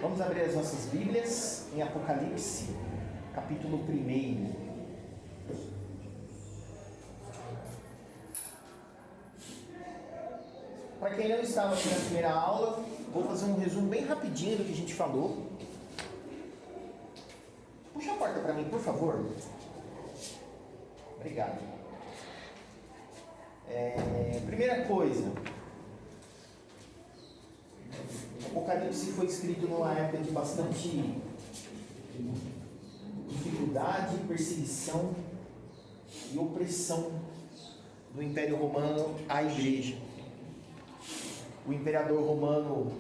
Vamos abrir as nossas Bíblias em Apocalipse, capítulo 1. Para quem não estava aqui na primeira aula, vou fazer um resumo bem rapidinho do que a gente falou. Puxa a porta para mim, por favor. Obrigado. Primeira coisa, Apocalipse foi escrito numa época de bastante dificuldade, perseguição e opressão do Império Romano à Igreja. O imperador romano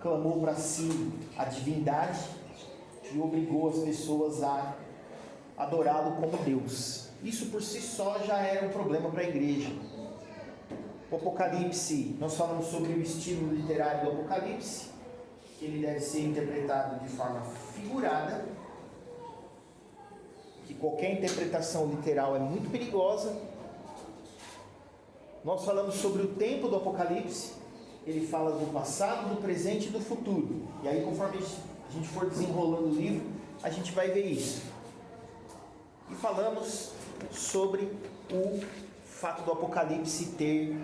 clamou para si a divindade e obrigou as pessoas a adorá-lo como Deus. Isso por si só já era um problema para a igreja. O Apocalipse, nós falamos sobre o estilo literário do Apocalipse, que ele deve ser interpretado de forma figurada, que qualquer interpretação literal é muito perigosa. Nós falamos sobre o tempo do Apocalipse, ele fala do passado, do presente e do futuro. E aí, conforme a gente for desenrolando o livro, a gente vai ver isso. E falamos sobre o fato do Apocalipse ter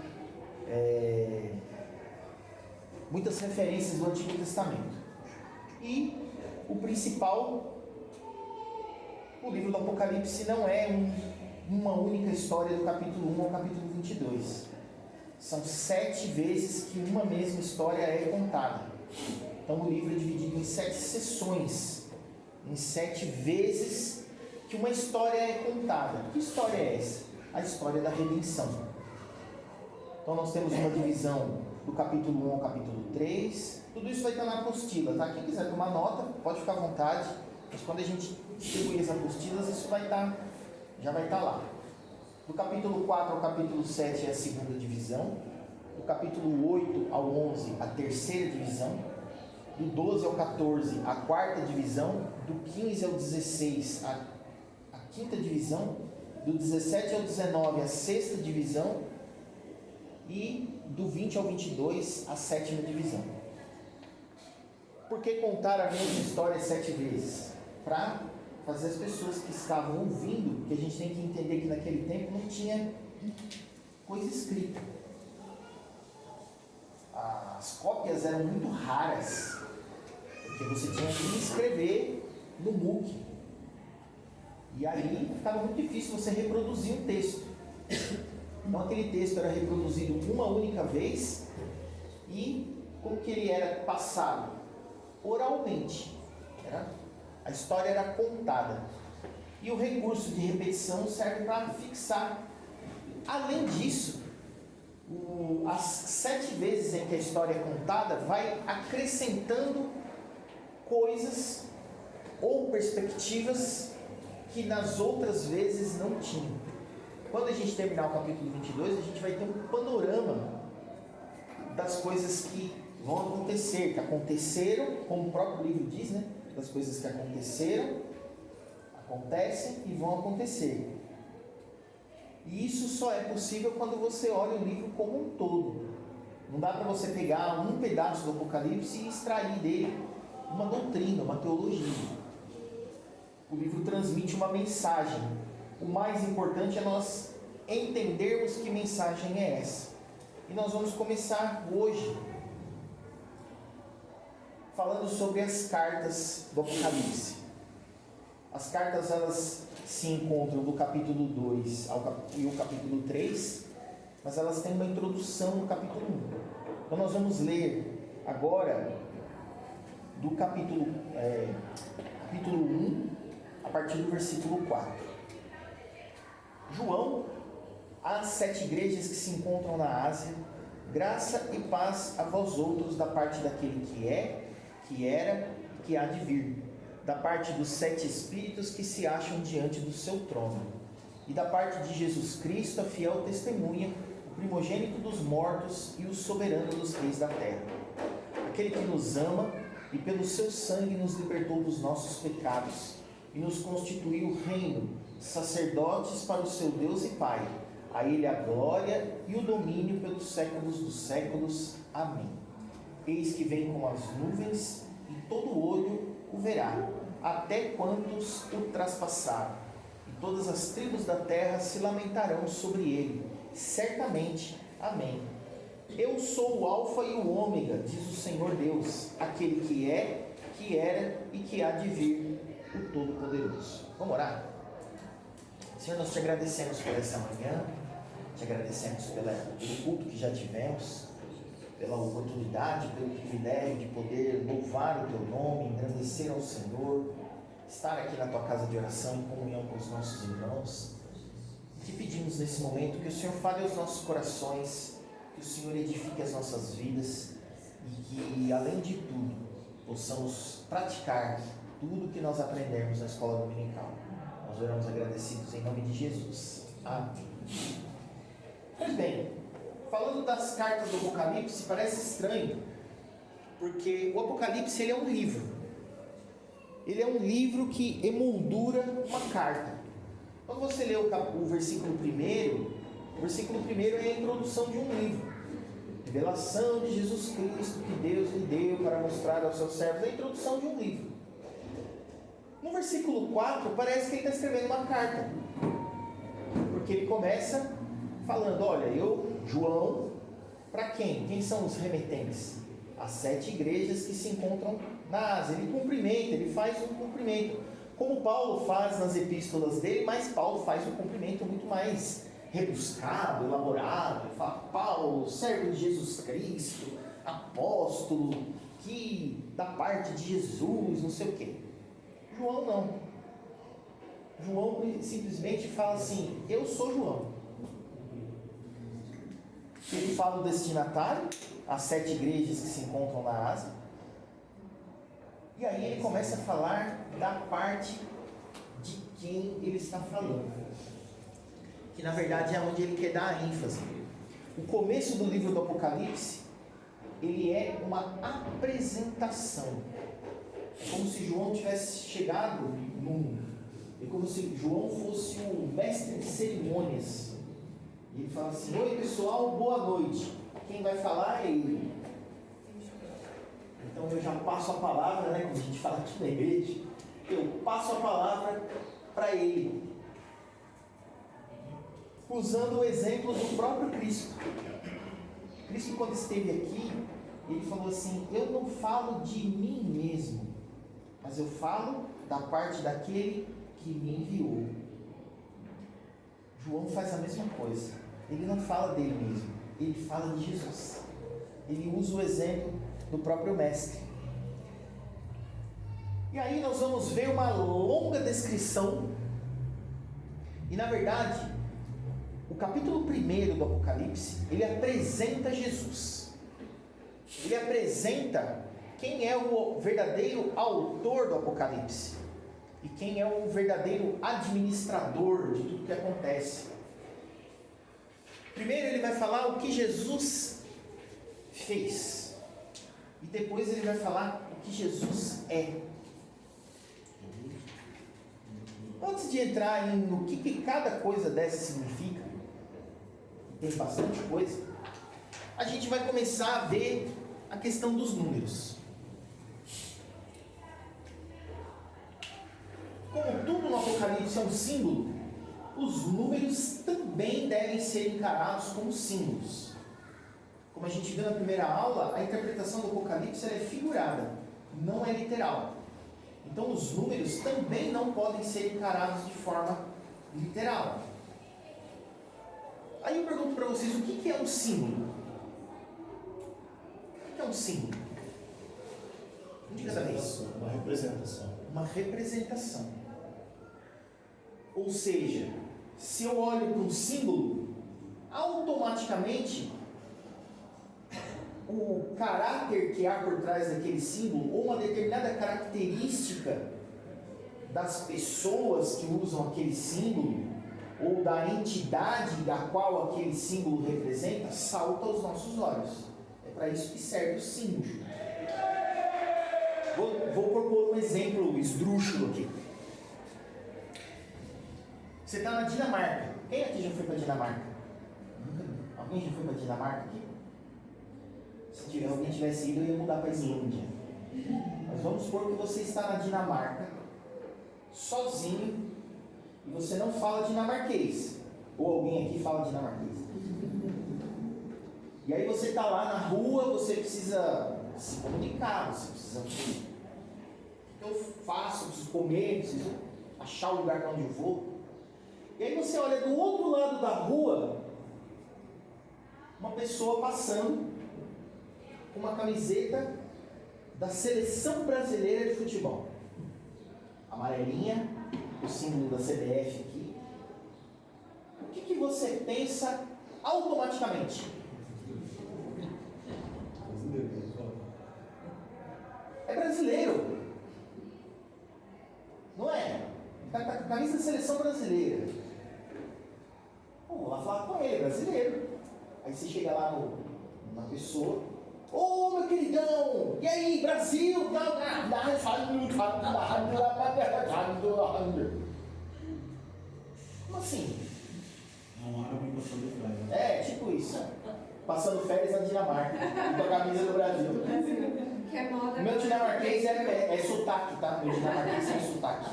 muitas referências do Antigo Testamento. E o principal, o livro do Apocalipse não é uma única história do capítulo 1 ao capítulo 22. São 7 vezes que uma mesma história é contada. Então o livro é dividido em 7 sessões, em 7 vezes que uma história é contada. Que história é essa? A história da redenção. Então nós temos uma divisão do capítulo 1 ao capítulo 3. Tudo isso vai estar na apostila, tá? Quem quiser tomar nota, pode ficar à vontade. Mas quando a gente distribuir as apostilas, isso já vai estar lá. Do capítulo 4 ao capítulo 7 é a segunda divisão. Do capítulo 8 ao 11, a terceira divisão. Do 12 ao 14, a quarta divisão. Do 15 ao 16, a quinta divisão. Do 17 ao 19, a sexta divisão. E do 20 ao 22, a sétima divisão. Por que contar a mesma história 7 vezes? Para fazer as pessoas que estavam ouvindo, porque a gente tem que entender que naquele tempo não tinha coisa escrita. As cópias eram muito raras, porque você tinha que escrever no MOOC. E aí ficava muito difícil você reproduzir um texto. Então aquele texto era reproduzido uma única vez e como que ele era passado? Oralmente. A história era contada. E o recurso de repetição serve para fixar. Além disso, as 7 vezes em que a história é contada, vai acrescentando coisas ou perspectivas que nas outras vezes não tinham. Quando a gente terminar o capítulo 22, a gente vai ter um panorama das coisas que vão acontecer, que aconteceram, como o próprio livro diz, né? Das coisas que aconteceram, acontecem e vão acontecer. E isso só é possível quando você olha o livro como um todo. Não dá para você pegar um pedaço do Apocalipse e extrair dele uma doutrina, uma teologia. O livro transmite uma mensagem. O mais importante é nós entendermos que mensagem é essa. E nós vamos começar hoje falando sobre as cartas do Apocalipse. As cartas, elas se encontram do capítulo 2 e o capítulo 3, mas elas têm uma introdução no capítulo 1. Então nós vamos ler agora do capítulo 1, a partir do versículo 4. João, às 7 igrejas que se encontram na Ásia, graça e paz a vós outros da parte daquele que é, que era e que há de vir, da parte dos 7 Espíritos que se acham diante do seu trono, e da parte de Jesus Cristo, a fiel testemunha, o primogênito dos mortos e o soberano dos reis da terra, aquele que nos ama e pelo seu sangue nos libertou dos nossos pecados e nos constituiu reino, sacerdotes para o seu Deus e Pai. A ele a glória e o domínio pelos séculos dos séculos. Amém. Eis que vem com as nuvens, e todo verá, até quantos o traspassaram. E todas as tribos da terra se lamentarão sobre ele. Certamente. Amém. Eu sou o Alfa e o Ômega, diz o Senhor Deus, aquele que é, que era e que há de vir, o Todo-Poderoso. Vamos orar? Senhor, nós te agradecemos por essa manhã, te agradecemos pelo culto que já tivemos, pela oportunidade, pelo privilégio de poder louvar o teu nome, engrandecer ao Senhor, estar aqui na tua casa de oração em comunhão com os nossos irmãos. Te pedimos nesse momento que o Senhor fale aos nossos corações, que o Senhor edifique as nossas vidas e que, além de tudo, possamos praticar tudo que nós aprendemos na escola dominical. Nós oramos agradecidos em nome de Jesus. Amém. Pois bem, falando das cartas do Apocalipse, parece estranho, porque o Apocalipse ele é um livro. Ele é um livro que emoldura uma carta. Quando você lê o versículo 1, o versículo 1 é a introdução de um livro. Revelação de Jesus Cristo que Deus lhe deu para mostrar aos seus servos. É a introdução de um livro. No versículo 4, parece que ele está escrevendo uma carta. Porque ele começa falando, olha, eu, João, para quem? Quem são os remetentes? As 7 igrejas que se encontram na Ásia. Ele cumprimenta, ele faz um cumprimento. Como Paulo faz nas epístolas dele, mas Paulo faz um cumprimento muito mais rebuscado, elaborado. Ele fala, Paulo, servo de Jesus Cristo, apóstolo, que da parte de Jesus, não sei o quê. João não. João simplesmente fala assim, eu sou João. Ele fala o destinatário, as 7 igrejas que se encontram na Ásia. E aí ele começa a falar da parte de quem ele está falando. Que na verdade é onde ele quer dar a ênfase. O começo do livro do Apocalipse, ele é uma apresentação. É como se João tivesse chegado no mundo. É como se João fosse o mestre de cerimônias. E ele fala assim, oi pessoal, boa noite. Quem vai falar é ele. Então eu já passo a palavra, né, como a gente fala aqui na igreja, eu passo a palavra para ele, usando o exemplo do próprio Cristo. Cristo, quando esteve aqui, ele falou assim, eu não falo de mim mesmo, mas eu falo da parte daquele que me enviou. João faz a mesma coisa, ele não fala dele mesmo, ele fala de Jesus. Ele usa o exemplo do próprio mestre. E aí nós vamos ver uma longa descrição. E na verdade, o capítulo 1 do Apocalipse, ele apresenta Jesus. Ele apresenta quem é o verdadeiro autor do Apocalipse. E quem é o verdadeiro administrador de tudo que acontece. Primeiro ele vai falar o que Jesus fez. E depois ele vai falar o que Jesus é. Antes de entrar no que cada coisa dessa significa, tem bastante coisa, a gente vai começar a ver a questão dos números. Como tudo no Apocalipse é um símbolo, os números também devem ser encarados como símbolos. Como a gente viu na primeira aula, a interpretação do Apocalipse é figurada, não é literal. Então os números também não podem ser encarados de forma literal. Aí eu pergunto para vocês, o que é um símbolo? O que é um símbolo? Um de cada vez. Uma representação. Uma representação. Ou seja, se eu olho para um símbolo, automaticamente o caráter que há por trás daquele símbolo, ou uma determinada característica das pessoas que usam aquele símbolo, ou da entidade da qual aquele símbolo representa, salta aos nossos olhos. É para isso que serve o símbolo. Vou propor um exemplo esdrúxulo aqui. Você está na Dinamarca. Quem aqui já foi para a Dinamarca? Alguém já foi para a Dinamarca aqui? Se alguém tivesse ido, eu ia mudar para a Islândia. Mas vamos supor que você está na Dinamarca, sozinho, e você não fala dinamarquês. Ou alguém aqui fala dinamarquês. E aí você está lá na rua, você precisa se comunicar, você precisa... O que eu faço? Eu preciso comer, preciso achar o lugar para onde eu vou. E aí você olha do outro lado da rua, uma pessoa passando com uma camiseta da Seleção Brasileira de Futebol. Amarelinha, o símbolo da CBF aqui. O que você pensa automaticamente? É brasileiro. Não é? Está com a camisa da Seleção Brasileira. Vamos lá falar com ele, brasileiro. Aí você chega lá na pessoa. Ô, meu queridão! E aí, Brasil? Como assim? Tipo isso. Passando férias na Dinamarca. Com a camisa do Brasil. Meu dinamarquês é sotaque, tá? Meu dinamarquês é sotaque.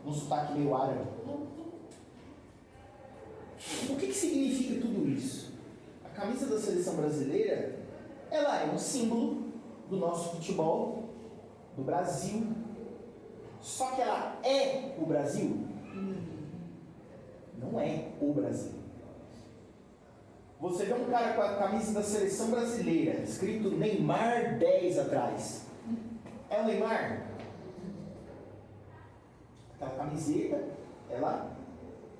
Um sotaque meio árabe. O que significa tudo isso? A camisa da Seleção Brasileira, ela é um símbolo do nosso futebol, do Brasil. Só que ela é o Brasil? Não é o Brasil. Você vê um cara com a camisa da Seleção Brasileira, escrito Neymar 10 atrás. É o Neymar? Aquela camiseta, ela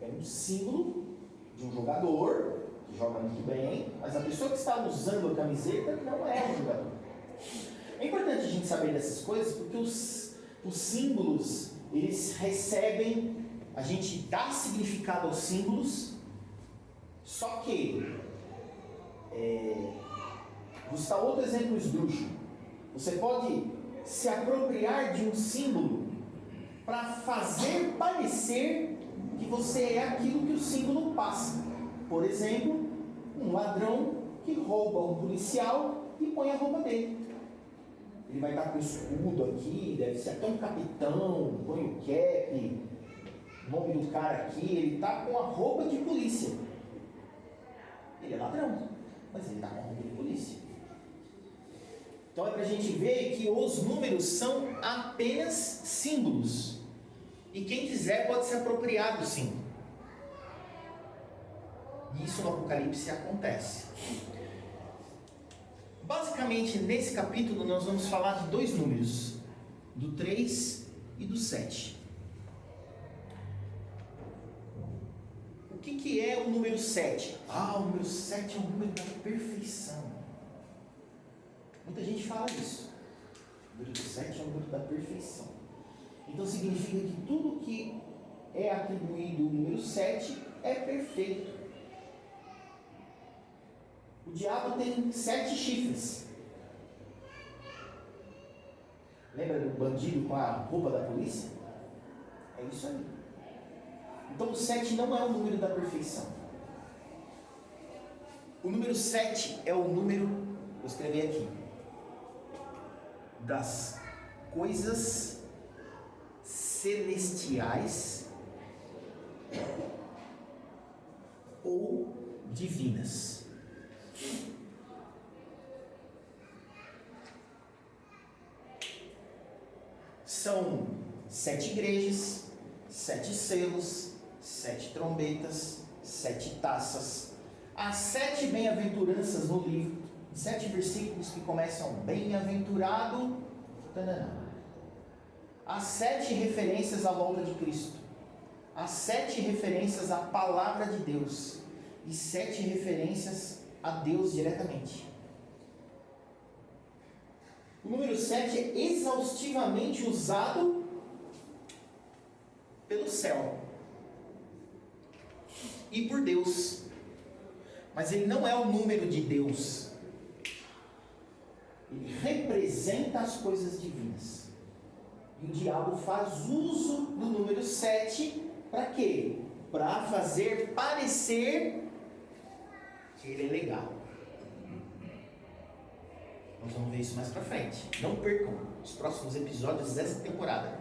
é um símbolo de um jogador que joga muito bem, mas a pessoa que está usando a camiseta não é um jogador. É importante a gente saber dessas coisas porque os símbolos, eles recebem, a gente dá significado aos símbolos, só que vou citar outro exemplo esdrúxulo. Você pode se apropriar de um símbolo para fazer parecer que você é aquilo que o símbolo passa. Por exemplo, um ladrão que rouba um policial e põe a roupa dele. Ele vai estar com o escudo aqui, deve ser até um capitão, põe o cap, o nome do cara aqui, ele está com a roupa de polícia. Ele é ladrão, mas ele está com a roupa de polícia. Então é para a gente ver que os números são apenas símbolos. E quem quiser pode se apropriar do símbolo. E isso no Apocalipse acontece. Basicamente, nesse capítulo nós vamos falar de dois números, do 3 e do 7. O que é o número 7? O número 7 é o número da perfeição. Muita gente fala isso. O número 7 é o número da perfeição. Então significa que tudo que é atribuído ao número 7 é perfeito. O diabo tem 7 chifres. Lembra do bandido com a roupa da polícia? É isso aí. Então o 7 não é o número da perfeição. O número 7 é o número, vou escrever aqui, das coisas celestiais ou divinas. São 7 igrejas, 7 selos, 7 trombetas, 7 taças. Há 7 bem-aventuranças no livro, 7 versículos que começam bem-aventurado. Há 7 referências à volta de Cristo. Há 7 referências à palavra de Deus. E 7 referências a Deus diretamente. O número 7 é exaustivamente usado pelo céu e por Deus, mas ele não é o número de Deus. Ele representa as coisas divinas. E o diabo faz uso do número 7 para quê? Para fazer parecer que ele é legal. Nós vamos ver isso mais para frente. Não percam. os próximos episódios dessa temporada.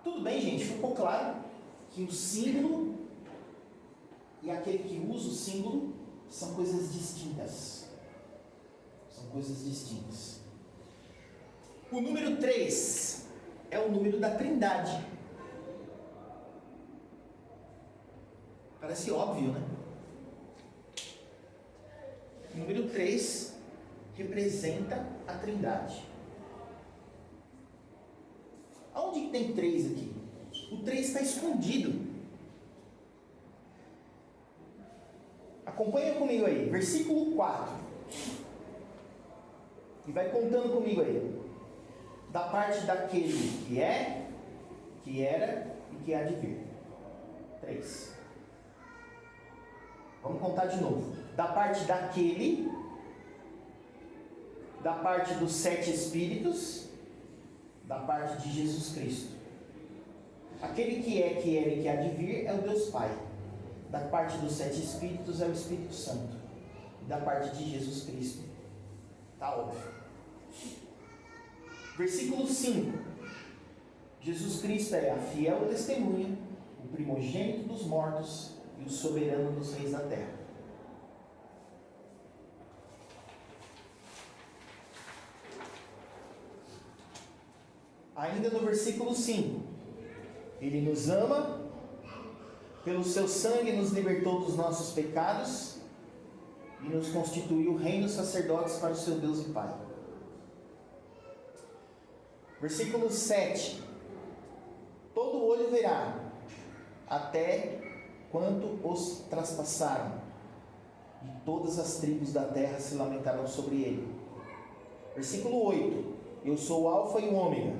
Tudo bem, gente? Ficou claro que o símbolo e aquele que usa o símbolo são coisas distintas. São coisas distintas. O número 3 é o número da Trindade. Parece óbvio, né? O número 3 representa a Trindade. Aonde que tem 3 aqui? O 3 está escondido. Acompanha comigo aí, versículo 4. E vai contando comigo aí. Da parte daquele que é, que era e que há de vir. 3. Vamos contar de novo. Da parte daquele, da parte dos 7 Espíritos, da parte de Jesus Cristo. Aquele que é, que era e que há de vir é o Deus Pai. Da parte dos 7 Espíritos é o Espírito Santo. E da parte de Jesus Cristo, está óbvio. Versículo 5. Jesus Cristo é a fiel testemunha, o primogênito dos mortos e o soberano dos reis da terra. Ainda no versículo 5. Ele nos ama, pelo seu sangue nos libertou dos nossos pecados e nos constituiu reino sacerdotes para o seu Deus e Pai. Versículo 7. Todo olho verá, até quanto os traspassaram, e todas as tribos da terra se lamentarão sobre ele. Versículo 8. Eu sou o Alfa e o Ômega,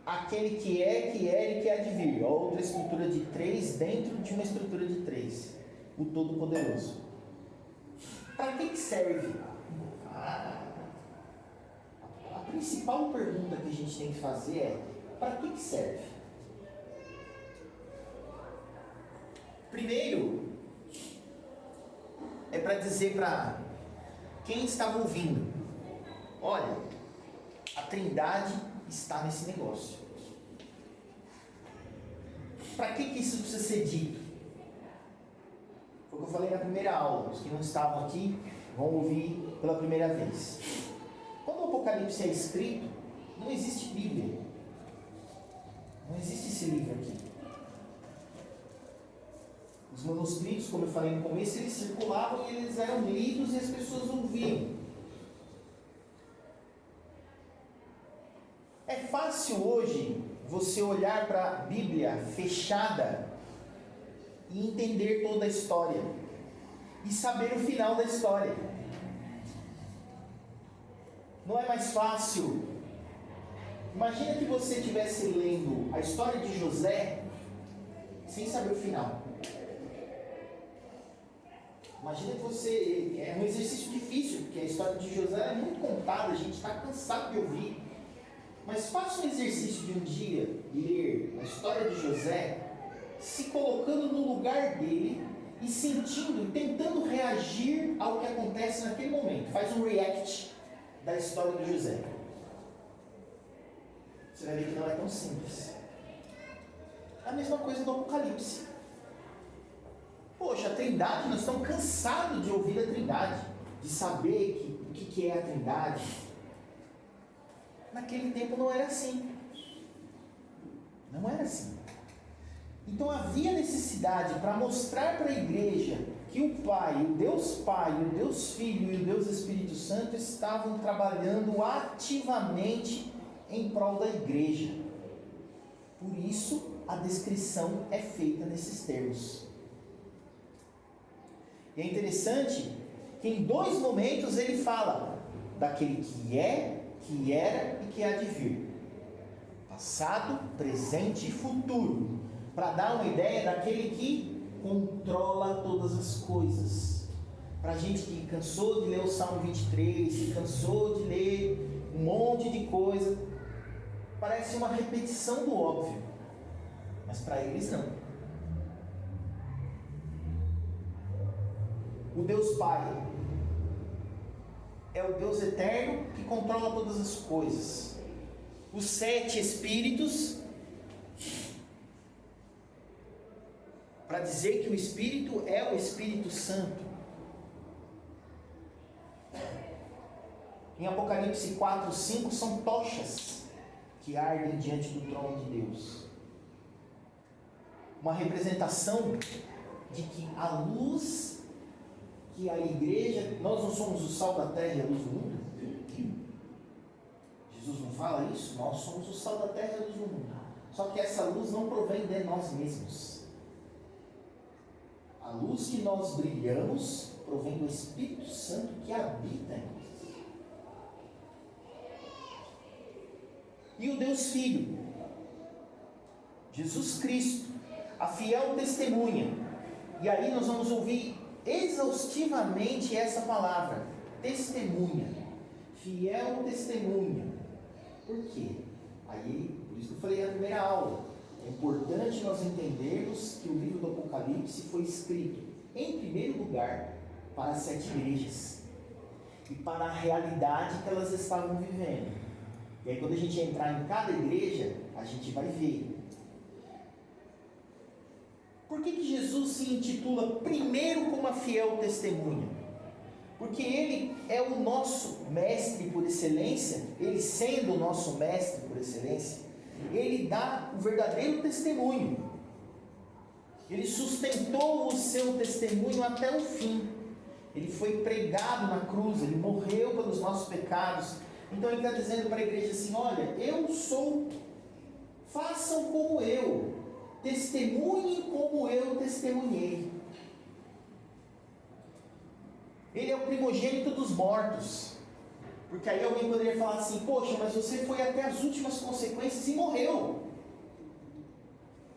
aquele que é, que era e que há de vir. Outra estrutura de 3 dentro de uma estrutura de 3. O Todo-Poderoso. Para que serve? A principal pergunta que a gente tem que fazer é: para que serve? Primeiro, é para dizer para quem estava ouvindo: olha, a Trindade está nesse negócio. Para que isso precisa ser dito? Foi o que eu falei na primeira aula. Os que não estavam aqui vão ouvir pela primeira vez. Quando o Apocalipse é escrito, não existe Bíblia. Não existe esse livro aqui. Os manuscritos, como eu falei no começo, eles circulavam e eles eram lidos e as pessoas ouviam. É fácil hoje você olhar para a Bíblia fechada e entender toda a história e saber o final da história. Não é mais fácil? Imagina que você estivesse lendo a história de José sem saber o final. Imagina que você... É um exercício difícil, porque a história de José é muito contada, a gente está cansado de ouvir. Mas faça um exercício de um dia ler a história de José, se colocando no lugar dele e sentindo, tentando reagir ao que acontece naquele momento. Faz um react da história de José. Você vai ver que não é tão simples. É a mesma coisa do Apocalipse. Poxa, a Trindade, nós estamos cansados de ouvir a Trindade, de saber o que é a Trindade. Naquele tempo não era assim. Não era assim. Então havia necessidade para mostrar para a igreja que o Pai, o Deus Pai, o Deus Filho e o Deus Espírito Santo estavam trabalhando ativamente em prol da igreja. Por isso a descrição é feita nesses termos. E é interessante que em 2 momentos ele fala daquele que é, que era e que há de vir. Passado, presente e futuro. Para dar uma ideia daquele que controla todas as coisas. Para a gente que cansou de ler o Salmo 23, que cansou de ler um monte de coisa, parece uma repetição do óbvio. Mas para eles não. O Deus Pai é o Deus eterno que controla todas as coisas. Os 7 Espíritos, para dizer que o Espírito é o Espírito Santo. Em Apocalipse 4, 5 são tochas que ardem diante do trono de Deus. Uma representação de que a luz que a igreja, nós não somos o sal da terra e a luz do mundo. Jesus não fala isso? Nós somos o sal da terra e a luz do mundo. Só que essa luz não provém de nós mesmos. A luz que nós brilhamos provém do Espírito Santo que habita em nós. E o Deus Filho, Jesus Cristo, a fiel testemunha. E aí nós vamos ouvir exaustivamente essa palavra, testemunha, fiel testemunha. Por quê? Aí, por isso que eu falei na primeira aula, é importante nós entendermos que o livro do Apocalipse foi escrito, em primeiro lugar, para as 7 igrejas e para a realidade que elas estavam vivendo. E aí quando a gente entrar em cada igreja, a gente vai ver. Por que Jesus se intitula primeiro como a fiel testemunha? Porque Ele é o nosso mestre por excelência. Ele sendo o nosso mestre por excelência, Ele dá o verdadeiro testemunho. Ele sustentou o seu testemunho até o fim. Ele foi pregado na cruz, Ele morreu pelos nossos pecados. Então Ele está dizendo para a igreja assim: olha, eu sou, façam como eu, testemunhem como eu testemunhei. Ele é o primogênito dos mortos. Porque aí alguém poderia falar assim: poxa, mas você foi até as últimas consequências e morreu.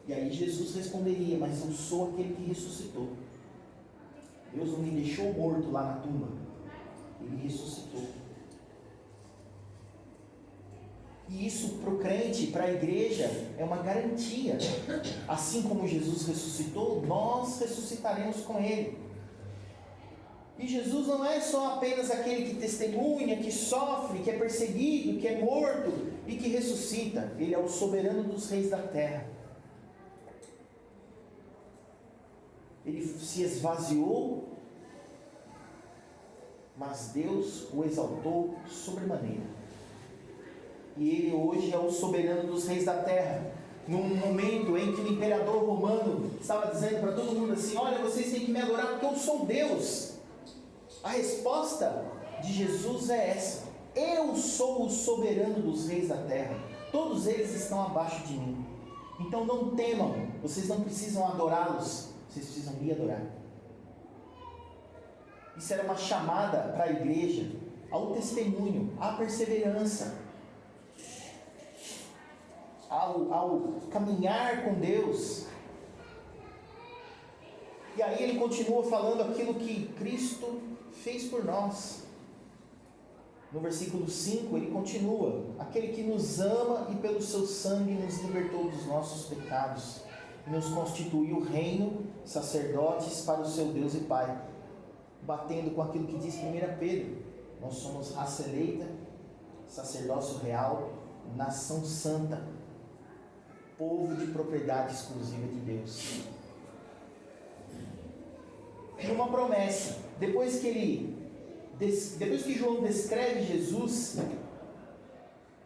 E aí Jesus responderia: mas eu sou aquele que ressuscitou. Deus não me deixou morto lá na tumba, Ele ressuscitou. E isso para o crente, para a igreja, é uma garantia. Assim como Jesus ressuscitou, nós ressuscitaremos com Ele. E Jesus não é só apenas aquele que testemunha, que sofre, que é perseguido, que é morto e que ressuscita. Ele é o soberano dos reis da terra. Ele se esvaziou, mas Deus o exaltou sobremaneira. E Ele hoje é o soberano dos reis da terra. Num momento em que o imperador romano estava dizendo para todo mundo assim: olha, vocês têm que me adorar porque eu sou Deus. A resposta de Jesus é essa: eu sou o soberano dos reis da terra. Todos eles estão abaixo de mim. Então não temam, vocês não precisam adorá-los, vocês precisam me adorar. Isso era uma chamada para a igreja ao testemunho, à perseverança, ao caminhar com Deus. E aí ele continua falando aquilo que Cristo fez por nós. No versículo 5 ele continua: aquele que nos ama e pelo seu sangue nos libertou dos nossos pecados e nos constituiu reino, sacerdotes para o seu Deus e Pai. Batendo com aquilo que diz 1 Pedro: nós somos raça eleita, sacerdócio real, nação santa, povo de propriedade exclusiva de Deus. E uma promessa: depois que João descreve Jesus,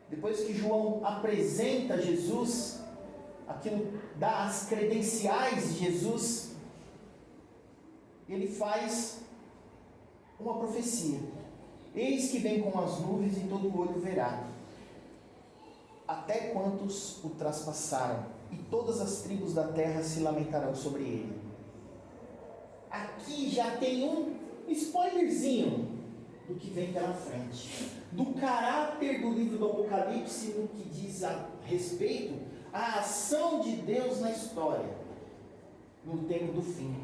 depois que João apresenta Jesus, aquilo dá as credenciais de Jesus, ele faz uma profecia: eis que vem com as nuvens e todo olho verá, até quantos o traspassaram, e todas as tribos da terra se lamentarão sobre ele. Aqui já tem um spoilerzinho do que vem pela frente, do caráter do livro do Apocalipse no que diz a respeito à ação de Deus na história, no tempo do fim.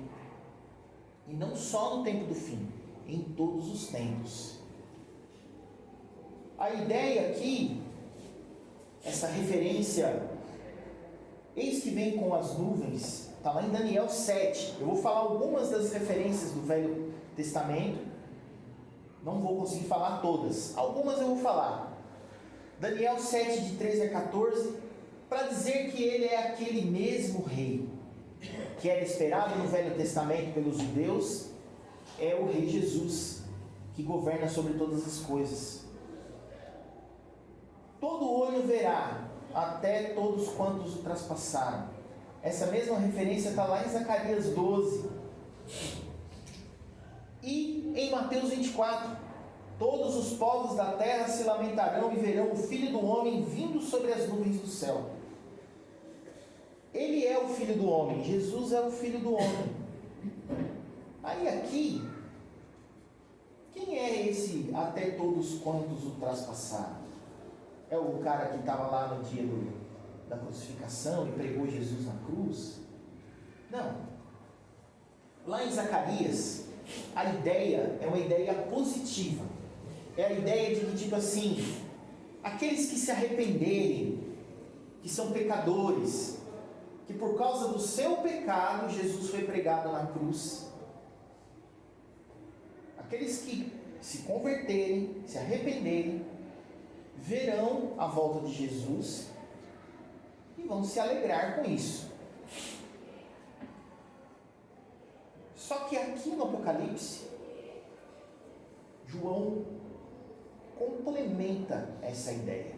E não só no tempo do fim, em todos os tempos. A ideia aqui, essa referência, eis que vem com as nuvens, está lá em Daniel 7. Eu vou falar algumas das referências do Velho Testamento, Não vou conseguir falar todas. Algumas eu vou falar. Daniel 7, de 13 a 14, para dizer que ele é aquele mesmo rei que era esperado no Velho Testamento pelos judeus, é o Rei Jesus, que governa sobre todas as coisas. Todo olho verá, até todos quantos o traspassaram. Essa mesma referência está lá em Zacarias 12. E em Mateus 24, todos os povos da terra se lamentarão e verão o Filho do Homem vindo sobre as nuvens do céu. Ele é o Filho do Homem, Jesus é o Filho do Homem. Aí aqui, quem é esse até todos quantos o traspassaram? É o cara que estava lá no dia da crucificação e pregou Jesus na cruz? Não. Lá em Zacarias, a ideia é uma ideia positiva. É a ideia de que, tipo assim, aqueles que se arrependerem, que são pecadores, que por causa do seu pecado, Jesus foi pregado na cruz. Aqueles que se converterem, se arrependerem, verão a volta de Jesus e vão se alegrar com isso. Só que aqui no Apocalipse, João complementa essa ideia.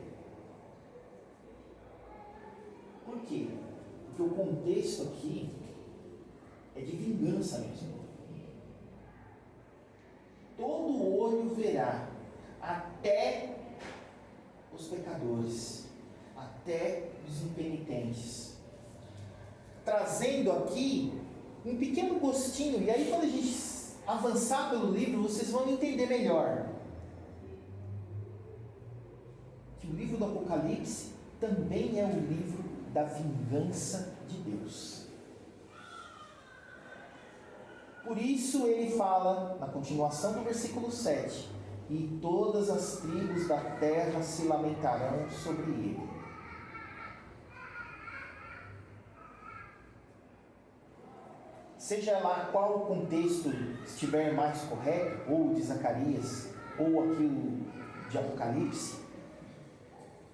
Por quê? Porque o contexto aqui é de vingança mesmo. Todo olho verá, até os pecadores, até os impenitentes, trazendo aqui um pequeno gostinho. E aí, quando a gente avançar pelo livro, vocês vão entender melhor que o livro do Apocalipse também é um livro da vingança de Deus. Por isso ele fala, na continuação do versículo 7, e todas as tribos da terra se lamentarão sobre ele. Seja lá qual contexto estiver mais correto, ou de Zacarias, ou aquilo de Apocalipse,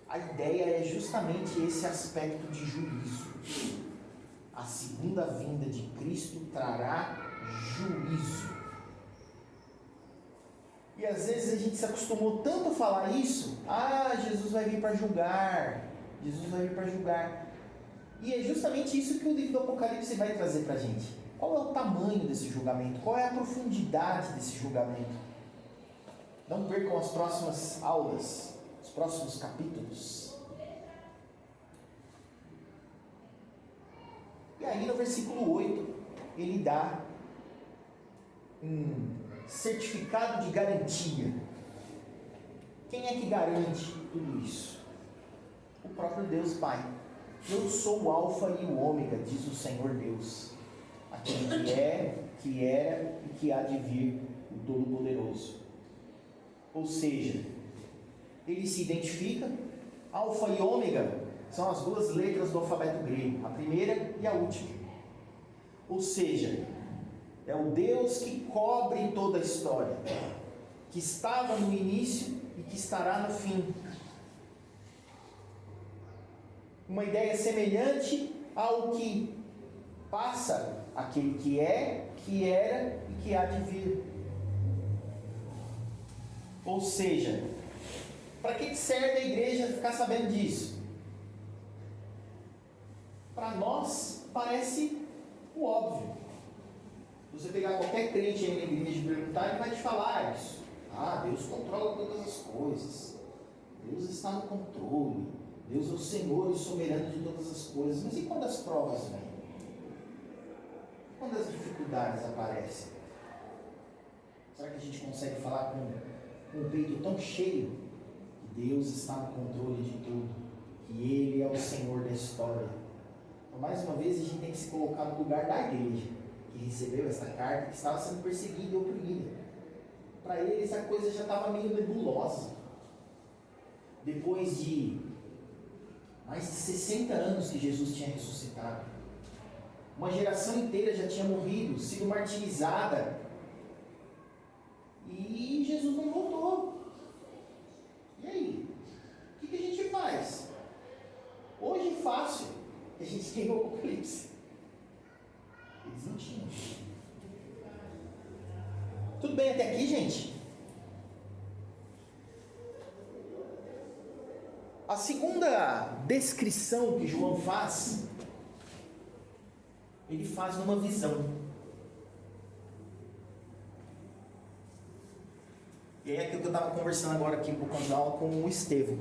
a ideia é justamente esse aspecto de juízo. A segunda vinda de Cristo trará juízo. E às vezes a gente se acostumou tanto a falar isso. Jesus vai vir para julgar. Jesus vai vir para julgar. E é justamente isso que o livro do Apocalipse vai trazer para a gente. Qual é o tamanho desse julgamento? Qual é a profundidade desse julgamento? Não percam as próximas aulas, os próximos capítulos. E aí no versículo 8, ele dá um certificado de garantia. Quem é que garante tudo isso? O próprio Deus Pai. Eu sou o Alfa e o Ômega, diz o Senhor Deus, aquele que é, que era e que há de vir, o Todo-Poderoso. Ou seja, ele se identifica. Alfa e Ômega são as duas letras do alfabeto grego, a primeira e a última. Ou seja, é o Deus que cobre toda a história, que estava no início e que estará no fim. Uma ideia semelhante ao que passa aquele que é, que era e que há de vir. Ou seja, para que serve a igreja ficar sabendo disso? Para nós parece o óbvio. Se você pegar qualquer crente aí na igreja e perguntar, ele vai te falar isso. Deus controla todas as coisas. Deus está no controle. Deus é o Senhor e soberano de todas as coisas. Mas e quando as provas vêm? Quando as dificuldades aparecem? Será que a gente consegue falar com o peito tão cheio que Deus está no controle de tudo, que Ele é o Senhor da história? Então, mais uma vez, a gente tem que se colocar no lugar da igreja, que recebeu essa carta, que estava sendo perseguida e oprimida. Para ele, essa coisa já estava meio nebulosa. Depois de mais de 60 anos que Jesus tinha ressuscitado, uma geração inteira já tinha morrido, sido martirizada, e Jesus não voltou. E aí? O que a gente faz? Hoje fácil, a gente tem o Apocalipse. Eles não tinham. Tudo bem até aqui, gente? A segunda descrição que João faz, ele faz numa visão. E é aquilo que eu estava conversando agora aqui um pouco de aula com o Estevão,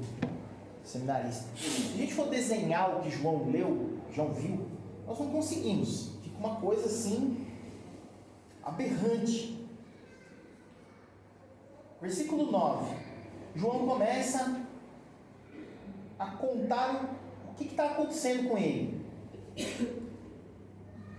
seminarista. Se a gente for desenhar o que João leu, João viu, nós não conseguimos. Fica uma coisa assim, aberrante. Versículo 9. João começa a contar o que está acontecendo com ele.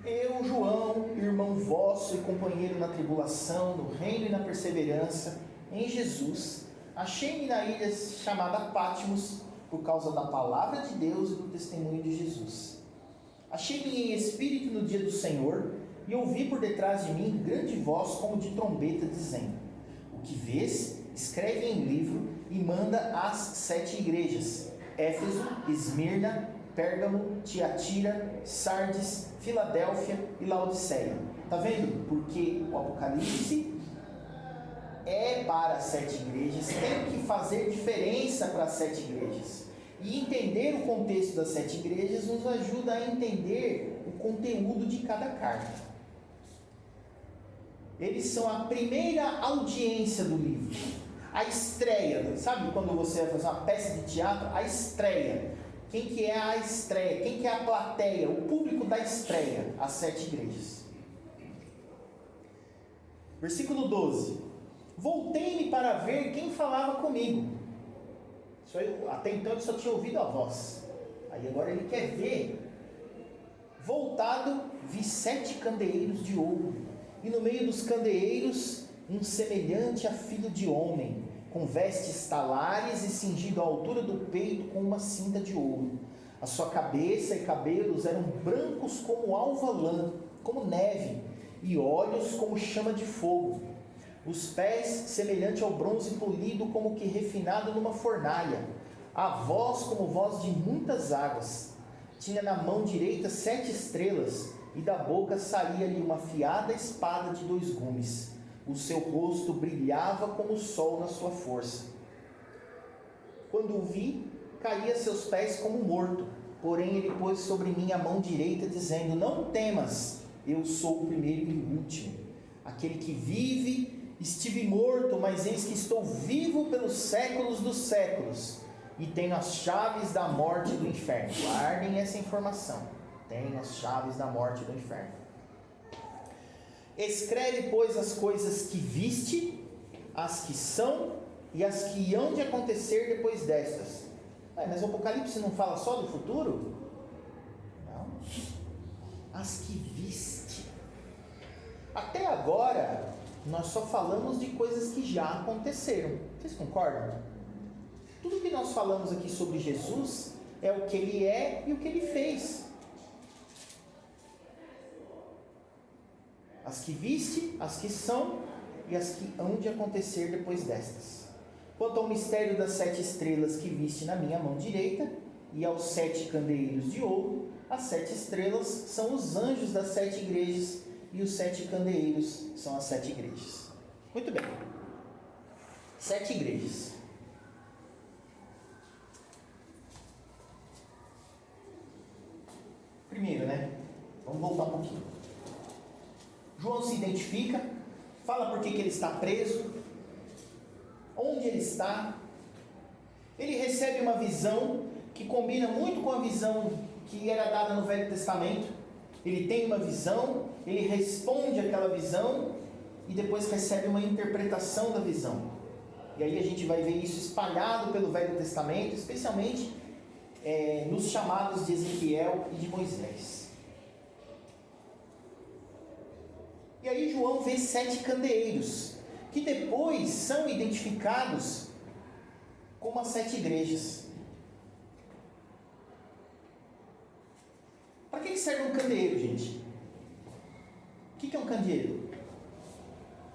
Eu, João, irmão vosso e companheiro na tribulação, no reino e na perseverança, em Jesus, achei-me na ilha chamada Patmos, por causa da palavra de Deus e do testemunho de Jesus. Achei-me em espírito no dia do Senhor, e ouvi por detrás de mim grande voz como de trombeta, dizendo: o que vês, escreve em livro e manda às 7 igrejas: Éfeso, Esmirna, Pérgamo, Tiatira, Sardes, Filadélfia e Laodiceia. Está vendo? Porque o Apocalipse é para as 7 igrejas, tem que fazer diferença para as 7 igrejas. E entender o contexto das 7 igrejas nos ajuda a entender o conteúdo de cada carta. Eles são a primeira audiência do livro, a estreia. Sabe quando você vai fazer uma peça de teatro? A estreia. Quem que é a estreia? Quem que é a plateia? O público da estreia, as 7 igrejas. Versículo 12. Voltei-me para ver quem falava comigo. Até então ele só tinha ouvido a voz. Aí agora ele quer ver. Voltado, vi 7 candeeiros de ouro, e no meio dos candeeiros um semelhante a filho de homem, com vestes talares e cingido à altura do peito com uma cinta de ouro. A sua cabeça e cabelos eram brancos como alva lã, como neve, e olhos como chama de fogo. Os pés semelhante ao bronze polido, como que refinado numa fornalha. A voz como voz de muitas águas. Tinha na mão direita 7 estrelas, e da boca saía-lhe uma afiada espada de 2 gumes. O seu rosto brilhava como o sol na sua força. Quando o vi, caí a seus pés como morto. Porém ele pôs sobre mim a mão direita, dizendo: não temas, eu sou o primeiro e o último, aquele que vive. Estive morto, mas eis que estou vivo pelos séculos dos séculos, e tenho as chaves da morte e do inferno. Guardem essa informação. Tenho as chaves da morte e do inferno. Escreve, pois, as coisas que viste, as que são e as que hão de acontecer depois destas. Mas o Apocalipse não fala só do futuro? Não. As que viste. Até agora nós só falamos de coisas que já aconteceram. Vocês concordam? Tudo que nós falamos aqui sobre Jesus é o que ele é e o que ele fez. As que viste, as que são e as que hão de acontecer depois destas. Quanto ao mistério das 7 estrelas que viste na minha mão direita e aos 7 candeeiros de ouro, as 7 estrelas são os anjos das 7 igrejas e os 7 candeeiros são as 7 igrejas. Muito bem. 7 igrejas. Primeiro, vamos voltar um pouquinho. João se identifica, fala por que ele está preso, onde ele está. Ele recebe uma visão que combina muito com a visão que era dada no Velho Testamento. Ele tem uma visão, ele responde àquela visão e depois recebe uma interpretação da visão. E aí a gente vai ver isso espalhado pelo Velho Testamento, especialmente nos chamados de Ezequiel e de Moisés. E aí João vê 7 candeeiros, que depois são identificados como as 7 igrejas. Para que serve um candeeiro, gente? O que é um candeeiro?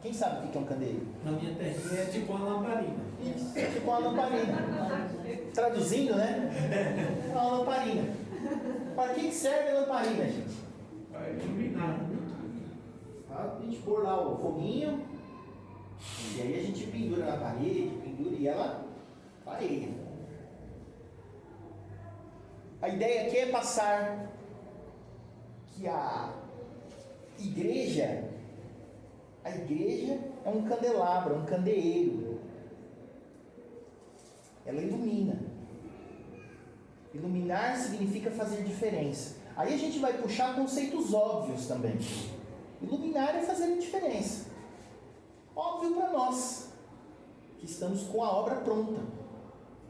Quem sabe o que é um candeeiro? Na minha terrinha é tipo uma lamparina. Isso, é tipo uma lamparina. Traduzindo, né? Uma lamparina. Para que serve a lamparina, gente? Vai iluminar. A gente pôr lá o foguinho, e aí a gente pendura na parede, pendura e ela clareia. A ideia aqui é passar que a igreja é um candelabro, um candeeiro. Ela ilumina. Iluminar significa fazer diferença. Aí a gente vai puxar conceitos óbvios também. Iluminar é fazer diferença. Óbvio para nós, que estamos com a obra pronta.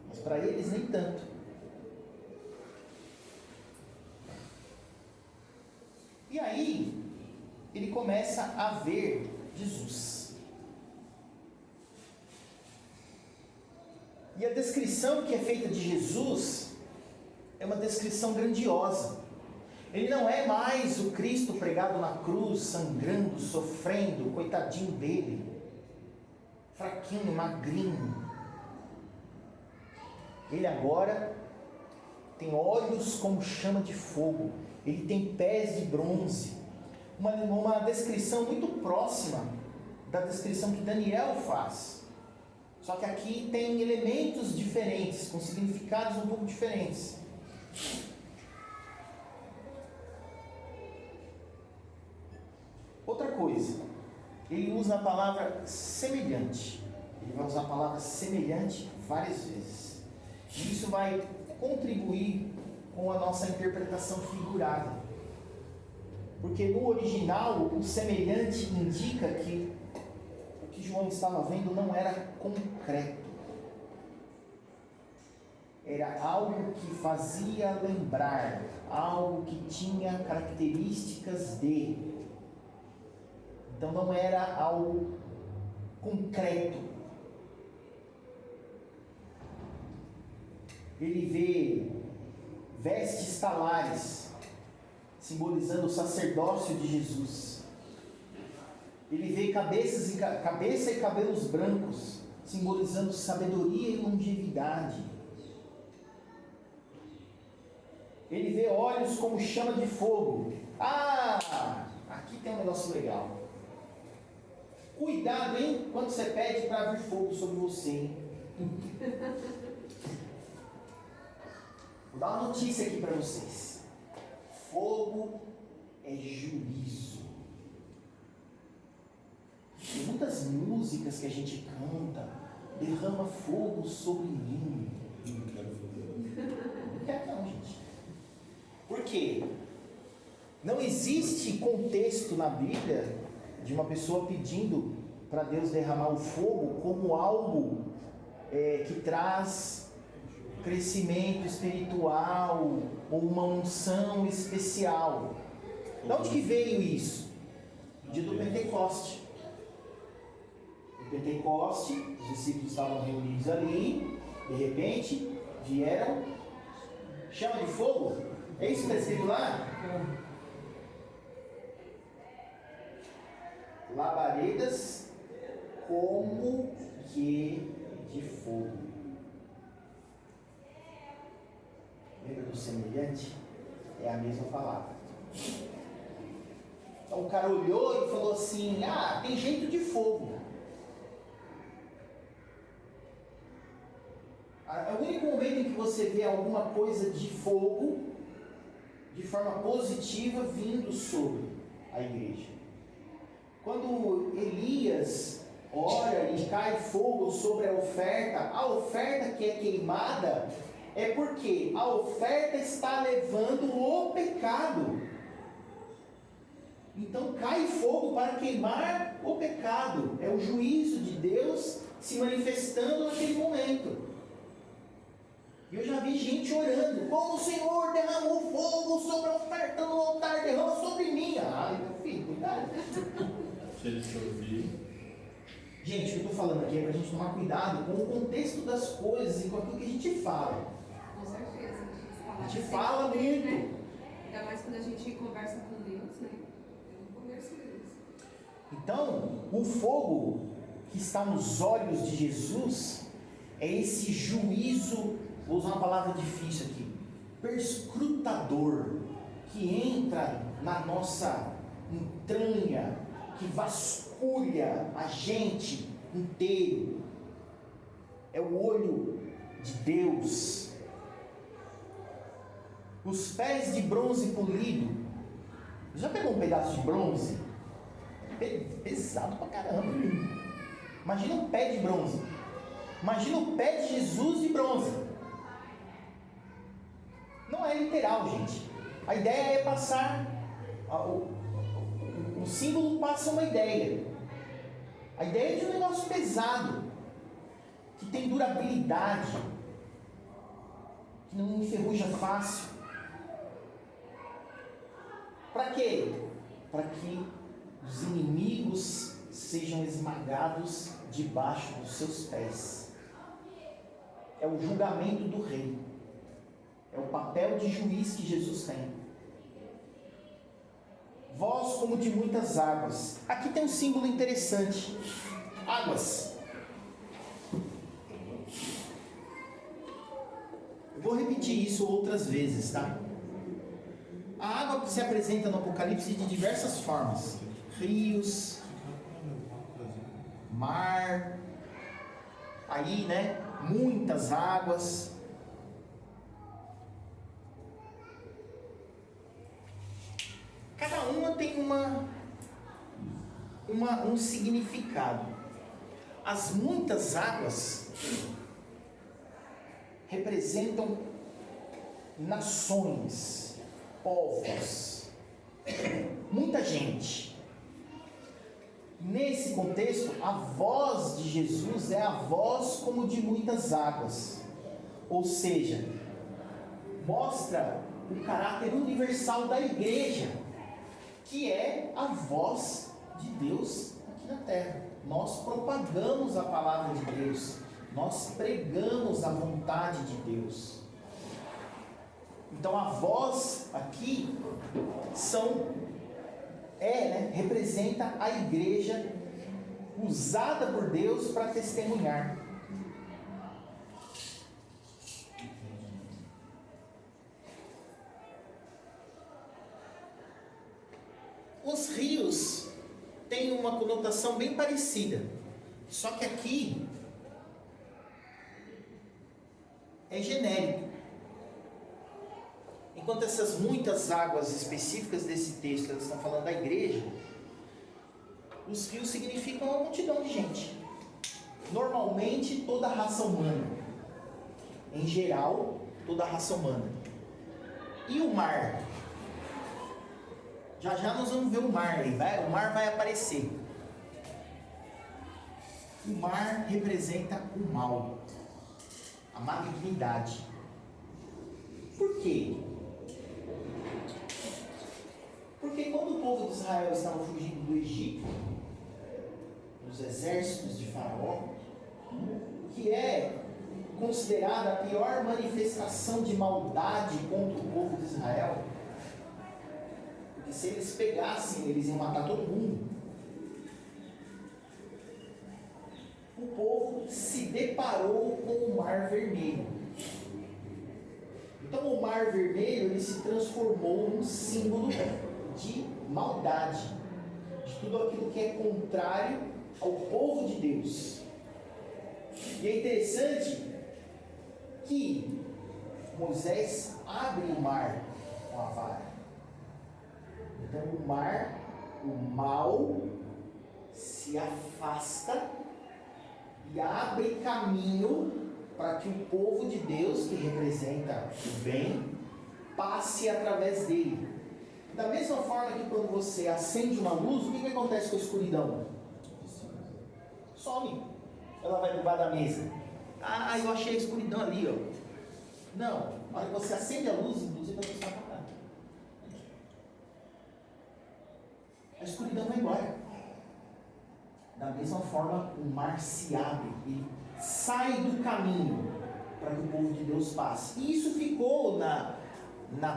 Mas para eles nem tanto. E aí, ele começa a ver Jesus. E a descrição que é feita de Jesus é uma descrição grandiosa. Ele não é mais o Cristo pregado na cruz, sangrando, sofrendo, coitadinho dele, fraquinho, magrinho. Ele agora tem olhos como chama de fogo, ele tem pés de bronze. Uma descrição muito próxima da descrição que Daniel faz. Só que aqui tem elementos diferentes, com significados um pouco diferentes. Outra coisa, ele usa a palavra semelhante. Ele vai usar a palavra semelhante várias vezes. E isso vai contribuir com a nossa interpretação figurada. Porque no original, o semelhante indica que o que João estava vendo não era concreto. Era algo que fazia lembrar, algo que tinha características de. Então não era algo concreto. Ele vê vestes talares, simbolizando o sacerdócio de Jesus. Ele vê cabeça e cabelos brancos, simbolizando sabedoria e longevidade. Ele vê olhos como chama de fogo. Ah, aqui tem um negócio legal. Cuidado, hein, quando você pede para vir fogo sobre você, hein? Vou dar uma notícia aqui para vocês. Fogo é juízo. Tem muitas músicas que a gente canta, derrama fogo sobre mim. Não quero fogo. Não quero não, gente. Por quê? Não existe contexto na Bíblia de uma pessoa pedindo para Deus derramar o fogo como algo que traz crescimento espiritual ou uma unção especial. De onde que veio isso? Dia do Pentecoste. No Pentecoste, os discípulos estavam reunidos ali, de repente vieram chama de fogo. É isso que está escrito lá? Labaredas como que de fogo. Lembra do semelhante? É a mesma palavra. Então o cara olhou e falou assim: ah, tem jeito de fogo. É o único momento em que você vê alguma coisa de fogo de forma positiva vindo sobre a igreja. Quando Elias ora e cai fogo sobre a oferta que é queimada é porque a oferta está levando o pecado. Então cai fogo para queimar o pecado. É o juízo de Deus se manifestando naquele momento. E eu já vi gente orando: como o Senhor derramou fogo sobre a oferta no altar, derrama sobre mim. Ah, meu filho, cuidado. Se ele te ouvir. Gente, o que eu estou falando aqui é para a gente tomar cuidado com o contexto das coisas e com aquilo que a gente fala. Com certeza. A gente fala muito. Né? Ainda mais quando a gente conversa com Deus, né? Eu não converso isso. Então, o fogo que está nos olhos de Jesus é esse juízo, vou usar uma palavra difícil aqui, perscrutador, que entra na nossa entranha, que vasculha a gente inteiro. É o olho de Deus. Os pés de bronze polido. Já pegou um pedaço de bronze? Pesado pra caramba. Imagina um pé de bronze. Imagina o pé de Jesus de bronze. Não é literal, gente. A ideia é passar. O símbolo passa uma ideia. A ideia é de um negócio pesado, que tem durabilidade, que não enferruja fácil. Para quê? Para que os inimigos sejam esmagados debaixo dos seus pés. É o julgamento do rei. É o papel de juiz que Jesus tem. Voz como de muitas águas. Aqui tem um símbolo interessante. Águas. Eu vou repetir isso outras vezes, tá? A água que se apresenta no Apocalipse de diversas formas. Rios, mar, aí, né? Muitas águas. Cada uma tem um significado. As muitas águas representam nações, povos, muita gente. Nesse contexto, a voz de Jesus é a voz como de muitas águas, ou seja, mostra o caráter universal da igreja, que é a voz de Deus aqui na terra. Nós propagamos a palavra de Deus, nós pregamos a vontade de Deus. Então a voz aqui representa a igreja usada por Deus para testemunhar. Os rios têm uma conotação bem parecida, só que aqui é genérico. Enquanto essas muitas águas específicas desse texto, elas estão falando da igreja, os rios significam uma multidão de gente. Normalmente toda a raça humana. Em geral, toda a raça humana. E o mar? Já já nós vamos ver o mar aí, o mar vai aparecer. O mar representa o mal, a malignidade. Por quê? Porque quando o povo de Israel estava fugindo do Egito, dos exércitos de Faraó, que é considerada a pior manifestação de maldade contra o povo de Israel, porque se eles pegassem, eles iam matar todo mundo. O povo se deparou com o Mar Vermelho. Então o Mar Vermelho ele se transformou num símbolo de maldade, de tudo aquilo que é contrário ao povo de Deus. E é interessante que Moisés abre o mar com a vara. Então o mar, o mal, se afasta e abre caminho para que o povo de Deus, que representa o bem, passe através dele. Da mesma forma que quando você acende uma luz, o que acontece com a escuridão? Some. Ela vai debaixo da mesa. Ah, eu achei a escuridão ali, ó. Não, na hora que você acende a luz, inclusive a luz vai apagar. A escuridão vai embora. Da mesma forma, o mar se abre, ele sai do caminho para que o povo de Deus passe. E isso ficou na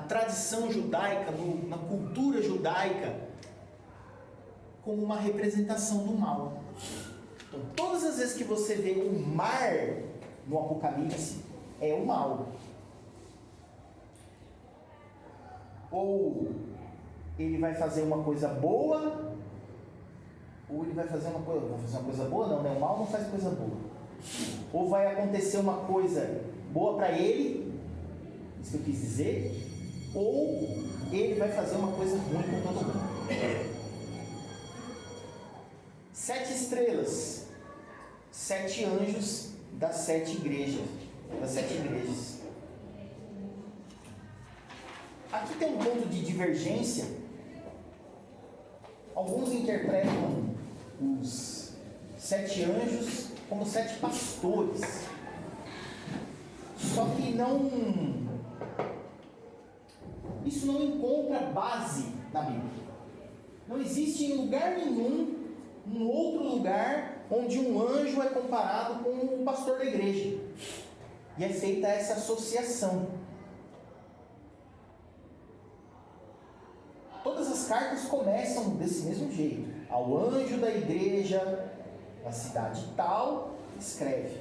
tradição judaica, na cultura judaica. como uma representação do mal. Então, todas as vezes que você vê o mar no Apocalipse, é o mal. Ou ele vai fazer uma coisa boa, ou ele vai fazer uma coisa boa, não, né? O mal não faz coisa boa. Ou vai acontecer uma coisa boa para ele, isso que eu quis dizer, ou ele vai fazer uma coisa ruim com todo mundo. 7 estrelas, 7 anjos das 7 igrejas. Aqui tem um ponto de divergência. Alguns interpretam os 7 anjos como 7 pastores. Só que isso não encontra base na Bíblia. Não existe em lugar nenhum um outro lugar onde um anjo é comparado com o pastor da igreja. E é feita essa associação. Todas as cartas começam desse mesmo jeito. Ao anjo da igreja, da cidade tal, escreve.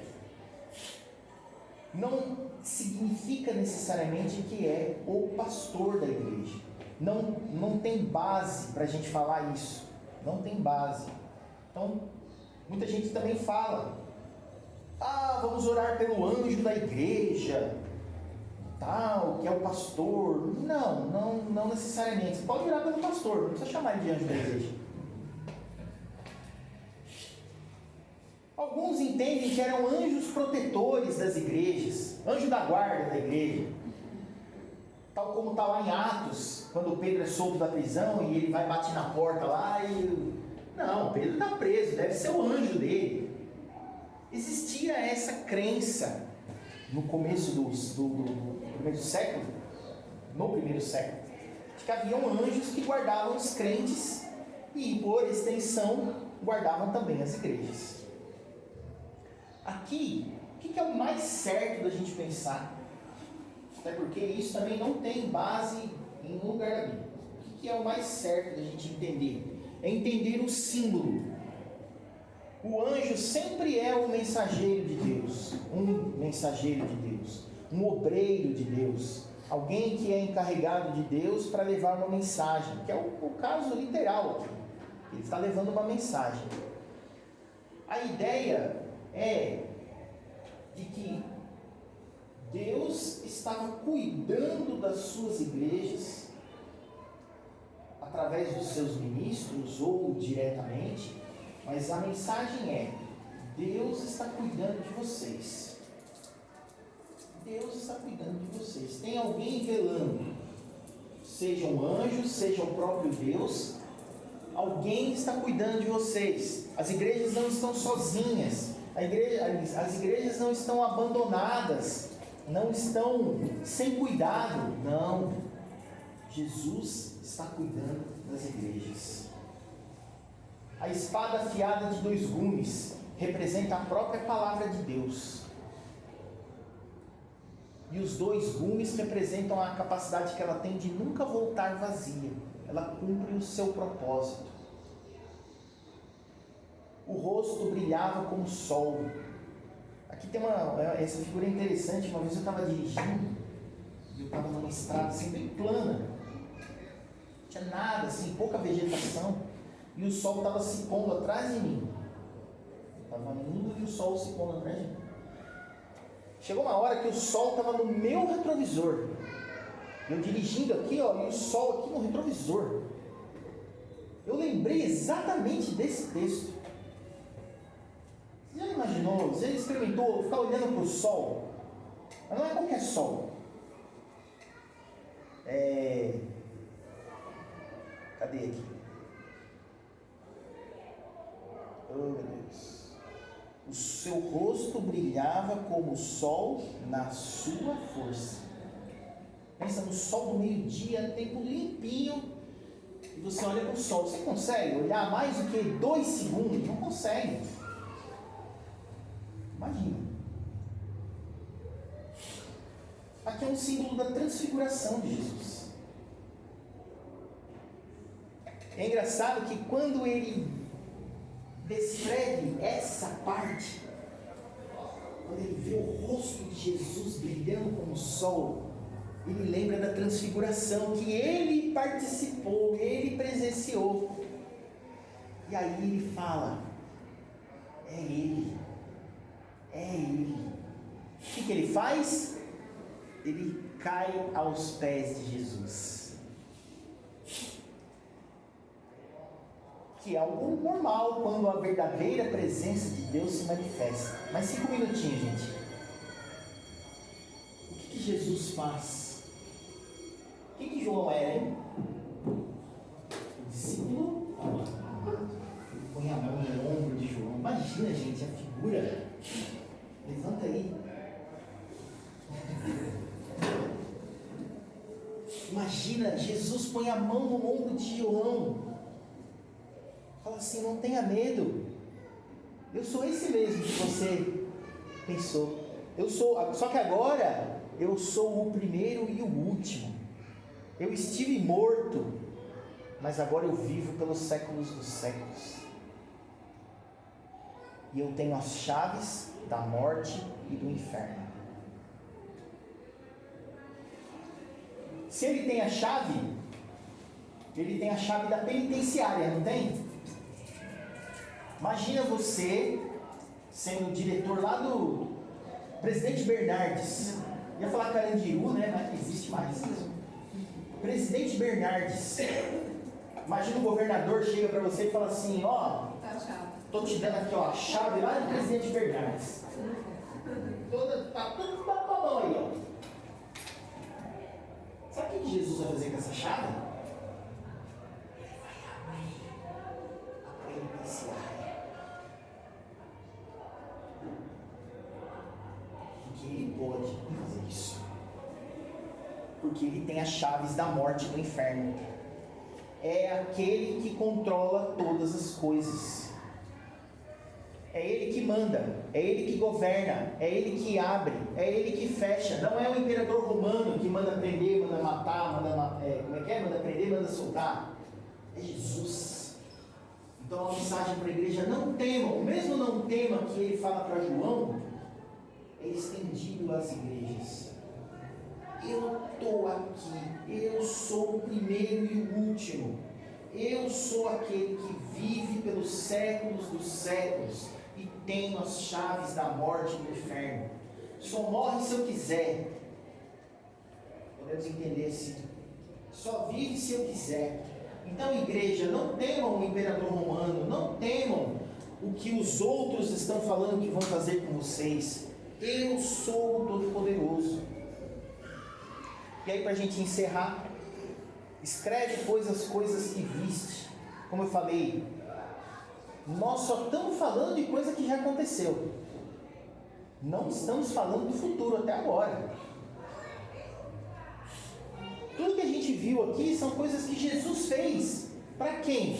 Não significa necessariamente que é o pastor da igreja. Não tem base para a gente falar isso. Não tem base. Então, muita gente também fala: vamos orar pelo anjo da igreja, tal, que é o pastor. Não necessariamente. Você pode orar pelo pastor, não precisa chamar ele de anjo da igreja. Alguns entendem que eram anjos protetores das igrejas, anjo da guarda da igreja, tal como está lá em Atos, quando Pedro é solto da prisão e ele vai bater na porta lá e... Não, Pedro está preso, deve ser o anjo dele. Existia essa crença no começo do primeiro século, de que haviam anjos que guardavam os crentes e, por extensão, guardavam também as igrejas. Aqui, o que é o mais certo da gente pensar? Até porque isso também não tem base em nenhum lugar da Bíblia. O que é o mais certo da gente entender? É entender o símbolo. O anjo sempre é um mensageiro de Deus, um obreiro de Deus, alguém que é encarregado de Deus para levar uma mensagem, que é o caso literal aqui. Ele está levando uma mensagem. A ideia é de que Deus estava cuidando das suas igrejas através dos seus ministros ou diretamente, mas a mensagem é: Deus está cuidando de vocês. Deus está cuidando de vocês. Tem alguém velando, seja um anjo, seja o próprio Deus. Alguém está cuidando de vocês. As igrejas não estão sozinhas. As igrejas não estão abandonadas, não estão sem cuidado. Não. Jesus está cuidando das igrejas. A espada afiada de 2 gumes representa a própria palavra de Deus. E os 2 gumes representam a capacidade que ela tem de nunca voltar vazia. Ela cumpre o seu propósito. O rosto brilhava como o sol. Aqui tem essa figura interessante. Uma vez eu estava dirigindo e eu estava numa estrada assim, bem plana. Não tinha nada, assim, pouca vegetação. E o sol estava se pondo atrás de mim. Eu estava indo e o sol se pondo atrás de mim. Chegou uma hora que o sol estava no meu retrovisor. Eu dirigindo aqui, e o sol aqui no retrovisor. Eu lembrei exatamente desse texto. Você já imaginou? Você já experimentou ficar olhando para o sol? Mas não é qualquer sol. Cadê aqui? Oh, meu Deus. O seu rosto brilhava como o sol na sua força. Pensa no sol do meio-dia, tempo limpinho, e você olha para o sol. Você consegue olhar mais do que 2 segundos? Não consegue. Imagina. Aqui é um símbolo da transfiguração de Jesus. É engraçado que quando ele descreve essa parte, quando ele vê o rosto de Jesus brilhando como o sol, ele lembra da transfiguração que ele participou, ele presenciou. E aí ele fala, é ele. O que ele faz? Ele cai aos pés de Jesus. Que é algo normal quando a verdadeira presença de Deus se manifesta. Mas 5 minutinhos, gente. O que Jesus faz? O que João era, hein? O discípulo põe a mão no ombro de João. Imagina, gente, a figura. Levanta aí. Imagina, Jesus põe a mão no ombro de João. Fala assim, não tenha medo. Eu sou esse mesmo que você pensou. Só que agora eu sou o primeiro e o último. Eu estive morto, mas agora eu vivo pelos séculos dos séculos. E eu tenho as chaves da morte e do inferno. Se ele tem a chave, ele tem a chave da penitenciária, não tem? Imagina você sendo o diretor lá do Presidente Bernardes. Ia falar Carandiru, né? Mas não existe mais. Presidente Bernardes. Imagina o governador chega para você e fala assim, ó, tô te dando aqui, ó, a chave lá do Presidente Bernardes. Tá tudo na mão aí, ó. Sabe o que Jesus vai fazer com essa chave? Ele vai abrir a penitenciária. Porque ele pode fazer isso. Porque ele tem as chaves da morte e do inferno. É aquele que controla todas as coisas. É ele que manda, é ele que governa, é ele que abre, é ele que fecha. Não é o imperador romano que manda prender, manda matar, manda prender, manda soltar. É Jesus. Então a mensagem para a igreja, não temam, o mesmo não tema que ele fala para João, é estendido às igrejas. Eu estou aqui, eu sou o primeiro e o último. Eu sou aquele que vive pelos séculos dos séculos e tenho as chaves da morte e do inferno. Só morre se eu quiser. Podemos entender assim. Só vive se eu quiser. Então, igreja, não temam o imperador romano, não temam o que os outros estão falando que vão fazer com vocês. Eu sou o Todo-Poderoso. E aí, para a gente encerrar, escreve, pois, as coisas que viste. Como eu falei, nós só estamos falando de coisa que já aconteceu. Não estamos falando do futuro até agora. Tudo que a gente viu aqui são coisas que Jesus fez. Para quem?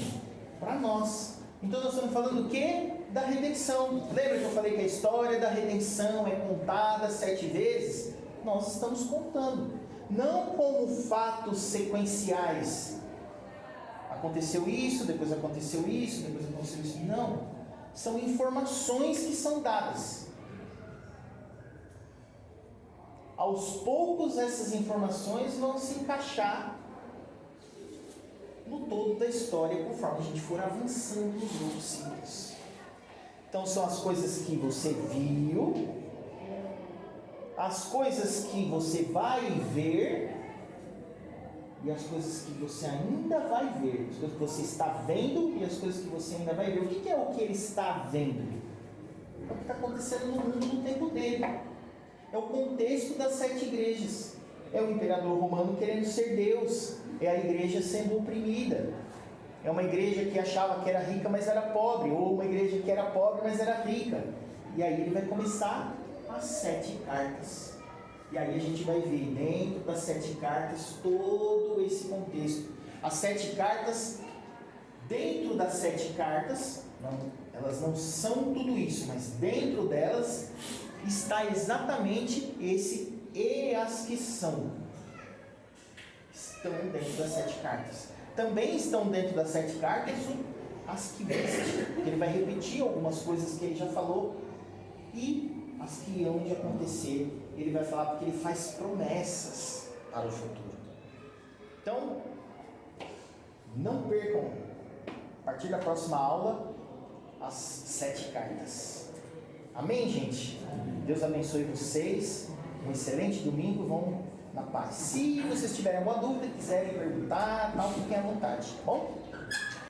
Para nós. Então nós estamos falando do quê? Da redenção. Lembra que eu falei que a história da redenção é contada 7 vezes? Nós estamos contando. Não como fatos sequenciais. Aconteceu isso, depois aconteceu isso, depois aconteceu isso. Não. São informações que são dadas. Aos poucos essas informações vão se encaixar no todo da história, conforme a gente for avançando nos outros ciclos. Então são as coisas que você viu, as coisas que você vai ver e as coisas que você ainda vai ver. As coisas que você está vendo e as coisas que você ainda vai ver. O que é o que ele está vendo? É o que está acontecendo no mundo no tempo dele. É o contexto das 7 igrejas. É o imperador romano querendo ser Deus. É a igreja sendo oprimida. É uma igreja que achava que era rica, mas era pobre. Ou uma igreja que era pobre, mas era rica. E aí ele vai começar as 7 cartas. E aí a gente vai ver dentro das 7 cartas todo esse contexto. As 7 cartas, dentro das 7 cartas, elas não são tudo isso, mas dentro delas está exatamente esse e as que são. Estão dentro das 7 cartas. Também estão dentro das 7 cartas as que viste, que ele vai repetir algumas coisas que ele já falou, e as que hão de acontecer, ele vai falar porque ele faz promessas para o futuro. Então, não percam, a partir da próxima aula, as 7 cartas. Amém, gente? Deus abençoe vocês, um excelente domingo, vão na paz. Se vocês tiverem alguma dúvida, quiserem perguntar, fiquem à vontade, tá bom?